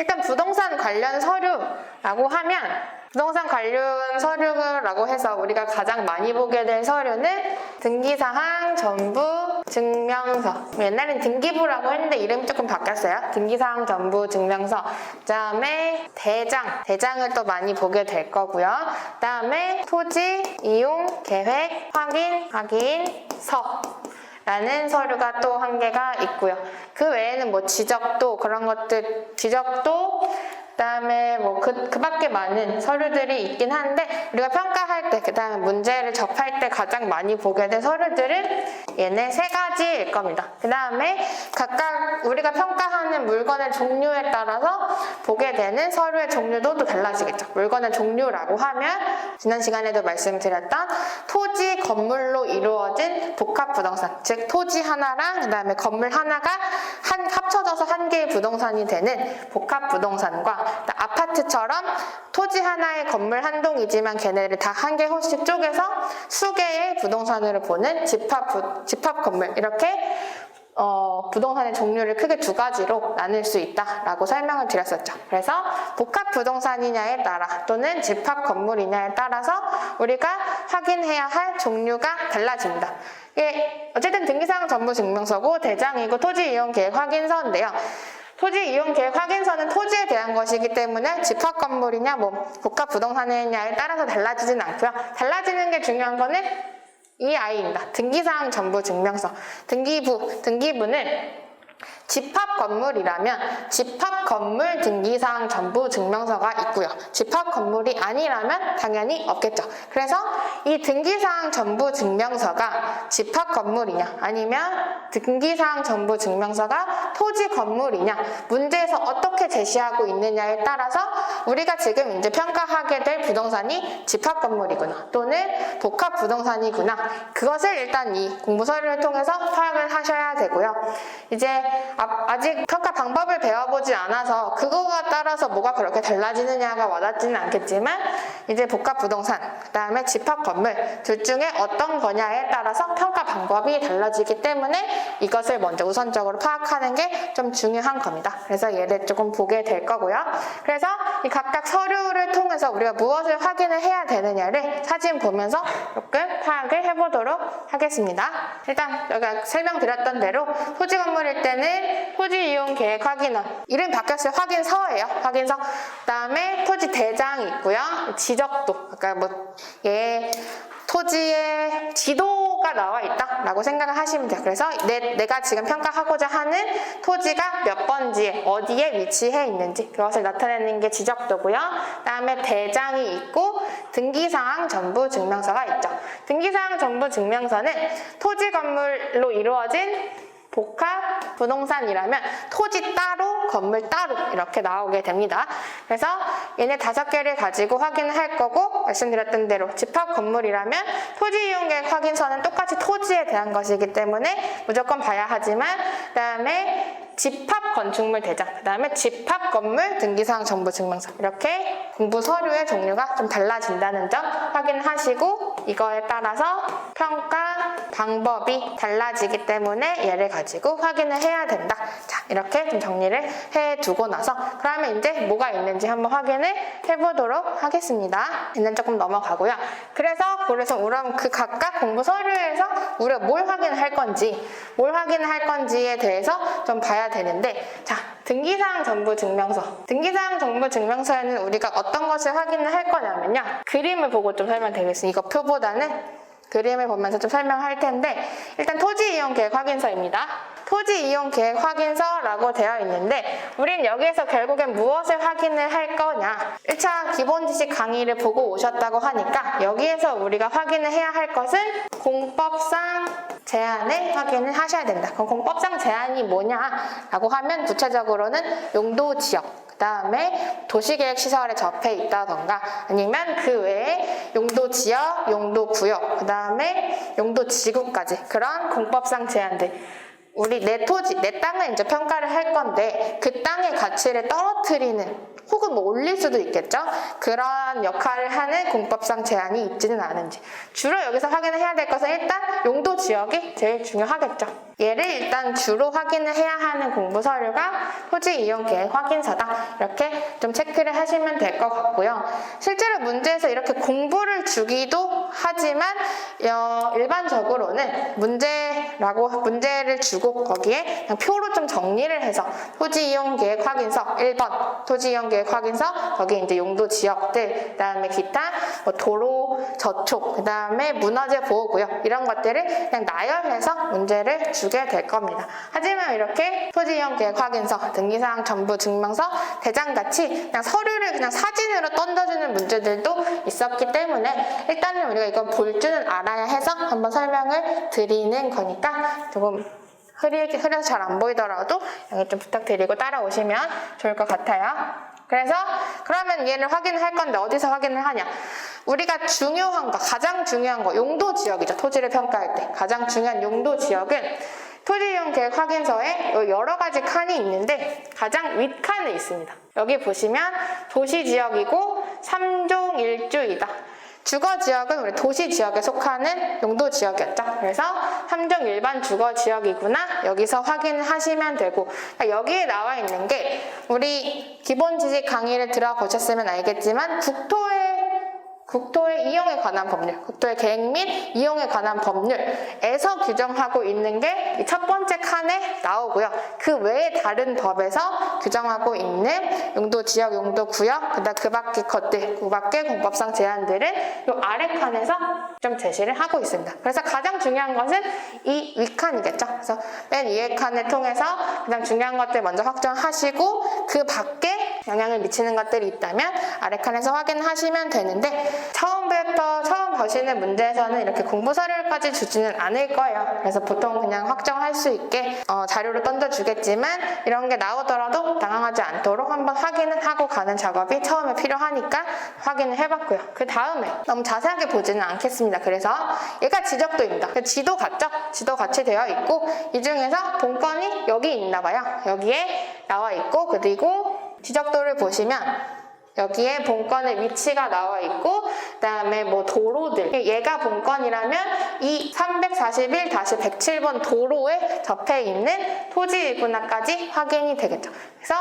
일단 부동산 관련 서류라고 하면 부동산 관련 서류라고 해서 우리가 가장 많이 보게 될 서류는 등기사항, 전부, 증명서. 옛날엔 등기부라고 했는데 이름이 조금 바뀌었어요. 등기사항, 전부, 증명서. 그 다음에 대장을 또 많이 보게 될 거고요. 그 다음에 토지, 이용, 계획, 확인서. 라는 서류가 또 한 개가 있고요. 그 외에는 뭐 지적도 그런 것들, 그다음에 뭐 그 밖에 많은 서류들이 있긴 한데 우리가 평가할 때, 그다음에 문제를 접할 때 가장 많이 보게 된 서류들은 얘네 3가지일 겁니다. 그다음에 각각 우리가 평가하는 물건의 종류에 따라서 보게 되는 서류의 종류도 또 달라지겠죠. 물건의 종류라고 하면 지난 시간에도 말씀드렸던 토지, 건물로 이루어진 복합부동산, 즉 토지 하나랑 그다음에 건물 하나가 합쳐져서 한 개의 부동산이 되는 복합부동산과 아파트처럼 토지 하나에 건물 한 동이지만 걔네를 다 한 개 호씩 쪼개서 수개의 부동산으로 보는 집합 건물, 이렇게 부동산의 종류를 크게 2가지로 나눌 수 있다라고 설명을 드렸었죠. 그래서 복합 부동산이냐에 따라 또는 집합 건물이냐에 따라서 우리가 확인해야 할 종류가 달라집니다. 이게 어쨌든 등기사항 전부 증명서고 대장이고 토지 이용 계획 확인서인데요. 토지 이용 계획 확인서는 토지에 대한 것이기 때문에 집합 건물이냐 뭐 복합 부동산이냐에 따라서 달라지진 않고요. 달라지는 게 중요한 거는 이 아이입니다. 등기사항 전부 증명서. 등기부는 집합 건물이라면 집합 건물 등기사항 전부 증명서가 있고요. 집합 건물이 아니라면 당연히 없겠죠. 그래서 이 등기사항 전부 증명서가 집합 건물이냐 아니면 등기사항 전부 증명서가 토지 건물이냐 문제에서 어떻게 제시하고 있느냐에 따라서 우리가 지금 이제 평가하게 될 부동산이 집합 건물이구나 또는 복합 부동산이구나, 그것을 일단 이 공부 서류를 통해서 파악을 하셔야 되고요. 이제 아직 평가 방법을 배워보지 않아서 그거가 따라서 뭐가 그렇게 달라지느냐가 와닿지는 않겠지만 이제 복합 부동산, 그 다음에 집합 건물 둘 중에 어떤 거냐에 따라서 평가 방법이 달라지기 때문에 이것을 먼저 우선적으로 파악하는 게 좀 중요한 겁니다. 그래서 얘를 조금 보게 될 거고요. 그래서 이 각각 서류를 통해서 우리가 무엇을 확인을 해야 되느냐를 사진 보면서 조금 파악을 해보도록 하겠습니다. 일단 여기가 설명드렸던 대로 토지 건물일 때는 토지 이용 계획 확인원, 이름 바뀌었어요. 확인서예요. 확인서. 그 다음에 토지 대장이 있고요. 지적도, 그러니까 뭐 토지의 지도가 나와 있다라고 생각을 하시면 돼요. 그래서 내가 지금 평가하고자 하는 토지가 몇 번지에 어디에 위치해 있는지 그것을 나타내는 게 지적도고요. 그 다음에 대장이 있고 등기사항 전부 증명서가 있죠. 등기사항 전부 증명서는 토지 건물로 이루어진 복합 부동산이라면 토지 따로 건물 따로 이렇게 나오게 됩니다. 그래서 얘네 5개를 가지고 확인을 할 거고, 말씀드렸던 대로 집합 건물이라면 토지 이용 계획 확인서는 똑같이 토지에 대한 것이기 때문에 무조건 봐야 하지만, 그 다음에 집합 건축물 대장, 그 다음에 집합 건물 등기사항 전부 증명서, 이렇게 공부 서류의 종류가 좀 달라진다는 점 확인하시고 이거에 따라서 평가 방법이 달라지기 때문에 얘를 가지고 확인을 해야 된다. 자, 이렇게 좀 정리를 해두고 나서 그러면 이제 뭐가 있는지 한번 확인을 해보도록 하겠습니다. 얘는 조금 넘어가고요. 그래서 그럼 그 각각 공부 서류에서 우리가 뭘 확인을 할 건지에 대해서 좀 봐야 되는데, 자, 등기사항 전부 증명서. 등기사항 전부 증명서에는 우리가 어떤 것을 확인을 할 거냐면요. 그림을 보고 좀 설명드리겠습니다. 이거 표보다는 그림을 보면서 좀 설명할 텐데, 일단 토지 이용 계획 확인서입니다. 토지 이용 계획 확인서라고 되어 있는데 우린 여기에서 결국엔 무엇을 확인을 할 거냐, 1차 기본 지식 강의를 보고 오셨다고 하니까 여기에서 우리가 확인을 해야 할 것은 공법상 제한을 확인을 하셔야 된다. 그럼 공법상 제한이 뭐냐라고 하면 구체적으로는 용도 지역, 그 다음에 도시계획 시설에 접해 있다던가 아니면 그 외에 용도 지역, 용도 구역, 그 다음에 용도 지구까지 그런 공법상 제한들, 내 땅을 이제 평가를 할 건데 그 땅의 가치를 떨어뜨리는 혹은 뭐 올릴 수도 있겠죠. 그런 역할을 하는 공법상 제한이 있지는 않은지. 주로 여기서 확인을 해야 될 것은 일단 용도 지역이 제일 중요하겠죠. 얘를 일단 주로 확인을 해야 하는 공부 서류가 토지 이용 계획 확인서다. 이렇게 좀 체크를 하시면 될 것 같고요. 실제로 문제에서 이렇게 공부를 주기도 하지만 일반적으로는 문제를 주고 거기에 그냥 표로 좀 정리를 해서 토지 이용 계획 확인서 1번 토지 이용 계획 확인서 거기에 이제 용도 지역들 그다음에 기타 뭐 도로 저촉 그다음에 문화재 보호구역 이런 것들을 그냥 나열해서 문제를 주게 될 겁니다. 하지만 이렇게 토지 이용 계획 확인서 등기사항 전부 증명서 대장같이 그냥 서류를 그냥 사진으로 던져주는 문제들도 있었기 때문에 일단은 우리가 이건 볼 줄은 알아야 해서 한번 설명을 드리는 거니까 조금 흐려서 잘 안 보이더라도 양해 좀 부탁드리고 따라오시면 좋을 것 같아요. 그래서 그러면 얘를 확인을 할 건데 어디서 확인을 하냐? 우리가 중요한 거, 가장 중요한 거 용도 지역이죠. 토지를 평가할 때 가장 중요한 용도 지역은 토지 이용 계획 확인서에 여러 가지 칸이 있는데 가장 윗칸에 있습니다. 여기 보시면 도시지역이고 3종 1주이다. 주거지역은 우리 도시지역에 속하는 용도지역이었죠. 그래서 3종 일반 주거지역이구나 여기서 확인을 하시면 되고 여기에 나와 있는 게 우리 기본지식 강의를 들어보셨으면 알겠지만 국토의 이용에 관한 법률, 국토의 계획 및 이용에 관한 법률에서 규정하고 있는 게 첫 번째 칸에 나오고요. 그 외에 다른 법에서 규정하고 있는 용도지역, 용도구역, 그다음 그 밖의 것들, 그 밖의 공법상 제한들을 이 아래 칸에서 좀 제시를 하고 있습니다. 그래서 가장 중요한 것은 이 윗칸이겠죠. 그래서 맨 위에 칸을 통해서 가장 중요한 것들 먼저 확정하시고 그 밖에 영향을 미치는 것들이 있다면 아래 칸에서 확인하시면 되는데 처음부터 처음 보시는 문제에서는 이렇게 공부 서류까지 주지는 않을 거예요. 그래서 보통 그냥 확정할 수 있게 자료로 던져주겠지만 이런 게 나오더라도 당황하지 않도록 한번 확인을 하고 가는 작업이 처음에 필요하니까 확인을 해봤고요. 그 다음에 너무 자세하게 보지는 않겠습니다. 그래서 얘가 지적도입니다. 지도 같죠? 지도 같이 되어 있고 이 중에서 본건이 여기 있나 봐요. 여기에 나와 있고 그리고 지적도를 보시면 여기에 본건의 위치가 나와 있고 그다음에 뭐 도로들 얘가 본건이라면 이 341-107번 도로에 접해 있는 토지이구나까지 확인이 되겠죠. 그래서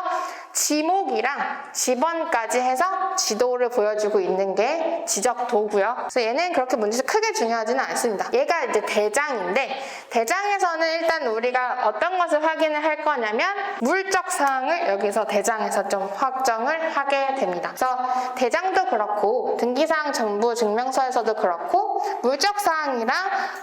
지목이랑 지번까지 해서 지도를 보여주고 있는 게 지적도고요. 그래서 얘는 그렇게 문제에서 크게 중요하지는 않습니다. 얘가 이제 대장인데 대장에서는 일단 우리가 어떤 것을 확인을 할 거냐면 물적 사항을 여기서 대장에서 좀 확정을 하게 됩니다. 그래서 대장도 그렇고 등기사항 정부 증명서에서도 그렇고 물적 사항이랑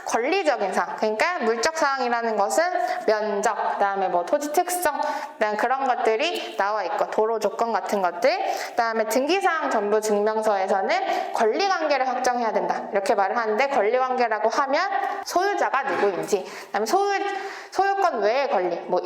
권리적인 사항 그러니까 물적 사항이라는 것은 면적, 그다음에 뭐 토지 특성, 그다음 그런 것들이 나와 있고 도로 조건 같은 것들, 그다음에 등기사항 정부 증명서에서는 권리관계를 확정해야 된다 이렇게 말을 하는데 권리관계라고 하면 소유자가 누구인지, 그다음에 소유권 외의 권리, 뭐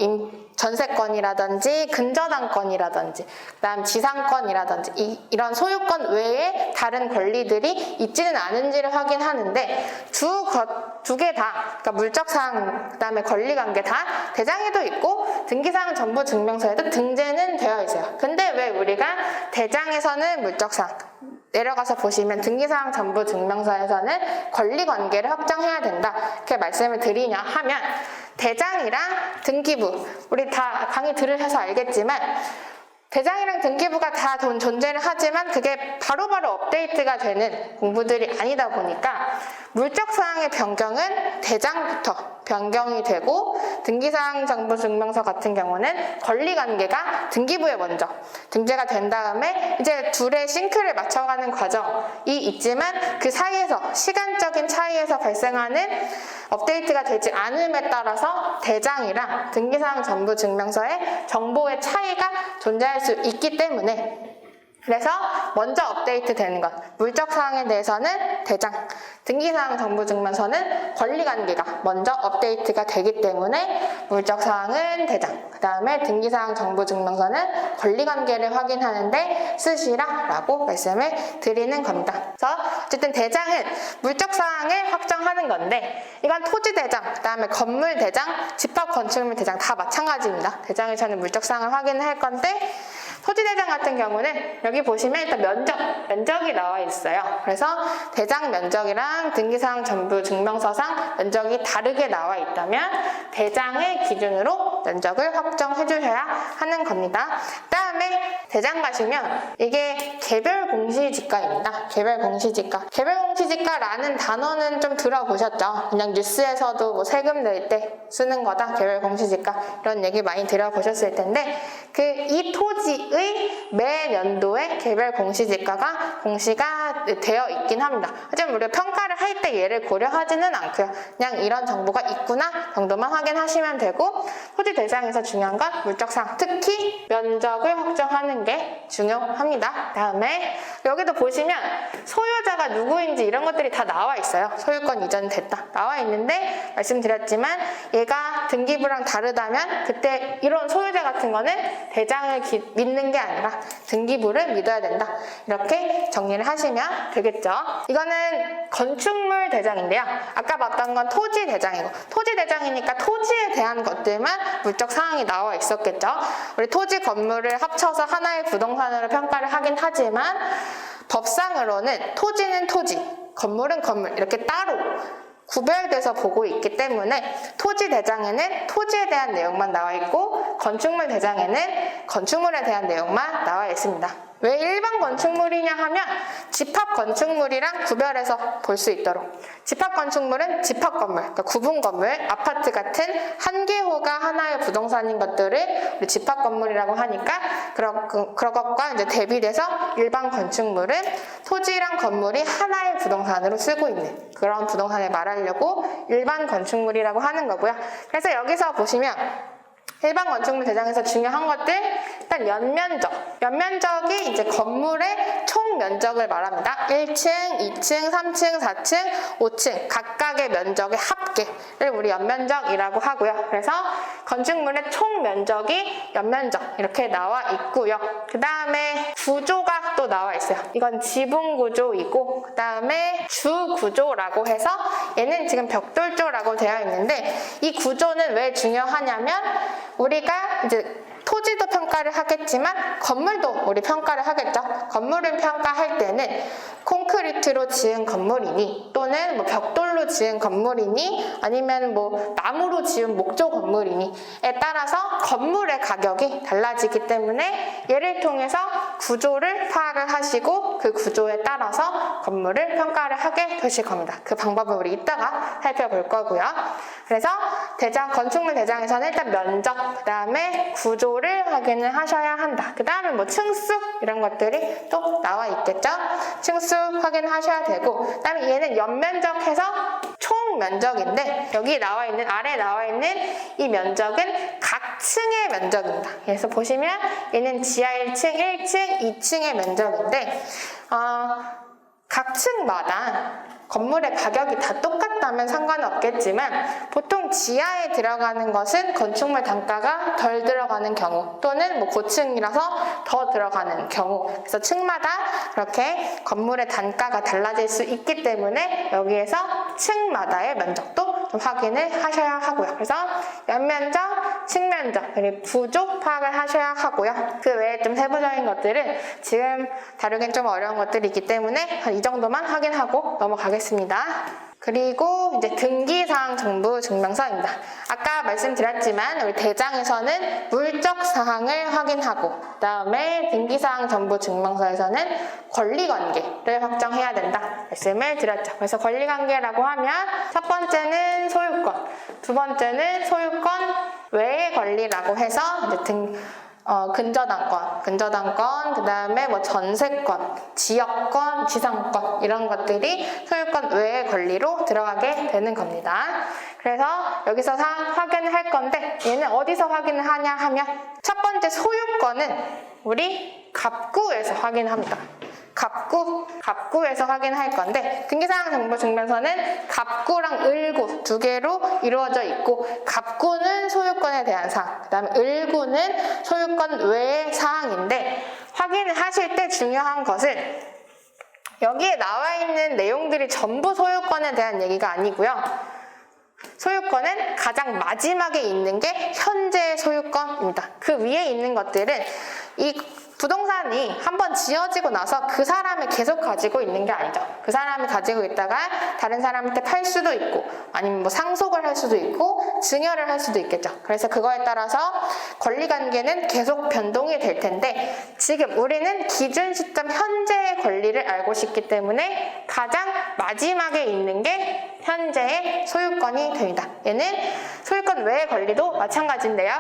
전세권이라든지 근저당권이라든지, 그다음 지상권이라든지 이런 소유권 외에 다른 권리들이 있지는 않은지를 확인하는데 두 개 다, 그러니까 물적사항, 그다음에 권리관계 다 대장에도 있고 등기사항 정부 증명서에도 등재는 되어 있어요. 근데 왜 우리가 대장에서는 물적사항, 내려가서 보시면 등기사항 정부 증명서에서는 권리관계를 확정해야 된다 이렇게 말씀을 드리냐 하면 대장이랑 등기부 우리 다 강의 들으셔서 알겠지만 대장이랑 등기부가 다 존재를 하지만 그게 바로바로 업데이트가 되는 공부들이 아니다 보니까 물적사항의 변경은 대장부터 변경이 되고 등기사항 정부 증명서 같은 경우는 권리관계가 등기부에 먼저 등재가 된 다음에 이제 둘의 싱크를 맞춰가는 과정이 있지만 그 사이에서 시간적인 차이에서 발생하는 업데이트가 되지 않음에 따라서 대장이랑 등기사항 정부 증명서의 정보의 차이가 존재할 수 있기 때문에 그래서 먼저 업데이트 되는 것 물적 사항에 대해서는 대장, 등기사항 정부 증명서는 권리관계가 먼저 업데이트가 되기 때문에 물적 사항은 대장, 그 다음에 등기사항 정부 증명서는 권리관계를 확인하는데 쓰시라 라고 말씀을 드리는 겁니다. 그래서 어쨌든 대장은 물적 사항을 확정하는 건데 이건 토지 대장, 그 다음에 건물 대장, 집합 건축물 대장 다 마찬가지입니다. 대장에서는 물적 사항을 확인할 건데 토지대장 같은 경우는 여기 보시면 일단 면적이 나와 있어요. 그래서 대장 면적이랑 등기사항 전부 증명서상 면적이 다르게 나와 있다면 대장의 기준으로 면적을 확정해 주셔야 하는 겁니다. 그다음에 대장 가시면 이게 개별 공시지가입니다. 개별 공시지가. 개별 공시지가라는 단어는 좀 들어보셨죠? 그냥 뉴스에서도 뭐 세금 낼 때 쓰는 거다. 개별 공시지가. 이런 얘기 많이 들어보셨을 텐데 이 토지의 매 연도에 개별 공시지가가 공시가 되어 있긴 합니다. 하지만 우리가 평가를 할 때 얘를 고려하지는 않고요. 그냥 이런 정보가 있구나 정도만 확인하시면 되고 토지 대장에서 중요한 건 물적사항, 특히 면적을 확정하는 게 중요합니다. 다음에 여기도 보시면 소유자가 누구인지 이런 것들이 다 나와 있어요. 소유권 이전됐다 나와 있는데 말씀드렸지만 얘가 등기부랑 다르다면 그때 이런 소유자 같은 거는 대장을 믿는 게 아니라 등기부를 믿어야 된다. 이렇게 정리를 하시면 되겠죠. 이거는 건축물 대장인데요. 아까 봤던 건 토지 대장이고 토지 대장이니까 토지에 대한 것들만 물적 사항이 나와 있었겠죠. 우리 토지 건물을 합쳐서 하나의 부동산으로 평가를 하긴 하지만 법상으로는 토지는 토지, 건물은 건물 이렇게 따로 구별돼서 보고 있기 때문에 토지 대장에는 토지에 대한 내용만 나와 있고 건축물 대장에는 건축물에 대한 내용만 나와 있습니다. 왜 일반 건축물이냐 하면 집합 건축물이랑 구별해서 볼 수 있도록. 집합 건축물은 집합 건물, 그러니까 구분 건물, 아파트 같은 한 개호가 하나의 부동산인 것들을 우리 집합 건물이라고 하니까 그런 것과 이제 대비돼서 일반 건축물은 토지랑 건물이 하나의 부동산으로 쓰고 있는 그런 부동산을 말하려고 일반 건축물이라고 하는 거고요. 그래서 여기서 보시면 일반 건축물 대장에서 중요한 것들 일단 연면적이 이제 건물의 총 면적을 말합니다. 1층, 2층, 3층, 4층, 5층 각각의 면적의 합계를 우리 연면적이라고 하고요. 그래서 건축물의 총 면적이 연면적 이렇게 나와 있고요. 그 다음에 구조가 또 나와 있어요. 이건 지붕 구조이고 그 다음에 주 구조라고 해서 얘는 지금 벽돌조라고 되어 있는데 이 구조는 왜 중요하냐면 우리가 이제 토지도 평가를 하겠지만 건물도 우리 평가를 하겠죠. 건물을 평가할 때는 콘크리트로 지은 건물이니 또는 뭐 벽돌로 지은 건물이니 아니면 뭐 나무로 지은 목조 건물이니에 따라서 건물의 가격이 달라지기 때문에 얘를 통해서 구조를 파악을 하시고 그 구조에 따라서 건물을 평가를 하게 되실 겁니다. 그 방법은 우리 이따가 살펴볼 거고요. 그래서 건축물 대장에서는 일단 면적, 그 다음에 구조를 확인을 하셔야 한다. 그 다음에 뭐 층수 이런 것들이 또 나와 있겠죠. 층수 확인하셔야 되고 그 다음에 얘는 연면적해서 총 면적인데 여기 아래 나와 있는 이 면적은 각 층의 면적입니다. 그래서 보시면 얘는 지하 1층, 1층, 2층의 면적인데 각 층마다 건물의 가격이 다 똑같다면 상관은 없겠지만 보통 지하에 들어가는 것은 건축물 단가가 덜 들어가는 경우 또는 뭐 고층이라서 더 들어가는 경우 그래서 층마다 그렇게 건물의 단가가 달라질 수 있기 때문에 여기에서 층마다의 면적도 좀 확인을 하셔야 하고요. 그래서 연면적, 층면적, 그리고 구조 파악을 하셔야 하고요. 그 외에 좀 세부적인 것들은 지금 다루긴 좀 어려운 것들이 있기 때문에 한 이 정도만 확인하고 넘어가겠습니다. 그리고 이제 등기사항 정보 증명서입니다. 아까 말씀드렸지만 우리 대장에서는 물적 사항을 확인하고 그 다음에 등기사항 정보 증명서에서는 권리관계를 확정해야 된다 말씀을 드렸죠. 그래서 권리관계라고 하면 첫 번째는 소유권, 두 번째는 소유권 외의 권리라고 해서 이제 근저당권, 그 다음에 뭐 전세권, 지역권, 지상권 이런 것들이 소유권 외의 권리로 들어가게 되는 겁니다. 그래서 여기서 확인을 할 건데 얘는 어디서 확인을 하냐 하면 첫 번째 소유권은 우리 갑구에서 확인합니다. 갑구에서 확인할 건데 등기사항 정보 증명서는 갑구랑 을구 두 개로 이루어져 있고 갑구는 소유권에 대한 사항, 그 다음에 을구는 소유권 외의 사항인데 확인을 하실 때 중요한 것은 여기에 나와 있는 내용들이 전부 소유권에 대한 얘기가 아니고요. 소유권은 가장 마지막에 있는 게 현재의 소유권입니다. 그 위에 있는 것들은 이 부동산이 한번 지어지고 나서 그 사람이 계속 가지고 있는 게 아니죠. 그 사람이 가지고 있다가 다른 사람한테 팔 수도 있고 아니면 뭐 상속을 할 수도 있고 증여를 할 수도 있겠죠. 그래서 그거에 따라서 권리관계는 계속 변동이 될 텐데 지금 우리는 기준 시점 현재의 권리를 알고 싶기 때문에 가장 마지막에 있는 게 현재의 소유권이 됩니다. 얘는 소유권 외의 권리도 마찬가지인데요.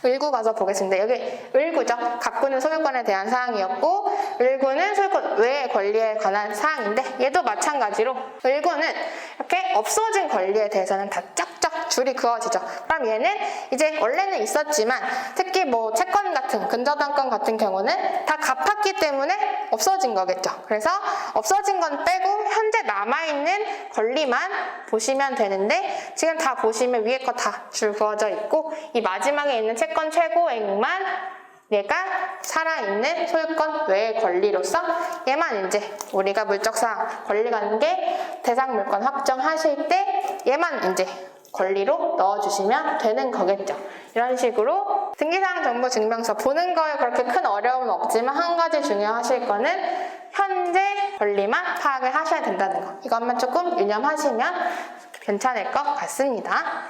을구 가서 보겠습니다. 여기 을구죠. 가꾸는 소유권에 대한 사항이었고 을구는 소유권 외의 권리에 관한 사항인데 얘도 마찬가지로 을구는 이렇게 없어진 권리에 대해서는 다 쫙쫙 줄이 그어지죠. 그럼 얘는 이제 원래는 있었지만 특히 뭐 채권 같은 근저당권 같은 경우는 다 갚았기 때문에 없어진 거겠죠. 그래서 없어진 건 빼고 현재 남아있는 권리만 보시면 되는데 지금 다 보시면 위에 거 다 줄 그어져 있고 이 마지막에 있는 채권 최고액만 얘가 살아있는 소유권 외의 권리로서 얘만 이제 우리가 물적사항 권리관계 대상 물권 확정하실 때 얘만 이제 권리로 넣어주시면 되는 거겠죠. 이런 식으로 등기사항 정보 증명서 보는 거에 그렇게 큰 어려움은 없지만 한 가지 중요하실 거는 현재 권리만 파악을 하셔야 된다는 거. 이것만 조금 유념하시면 괜찮을 것 같습니다.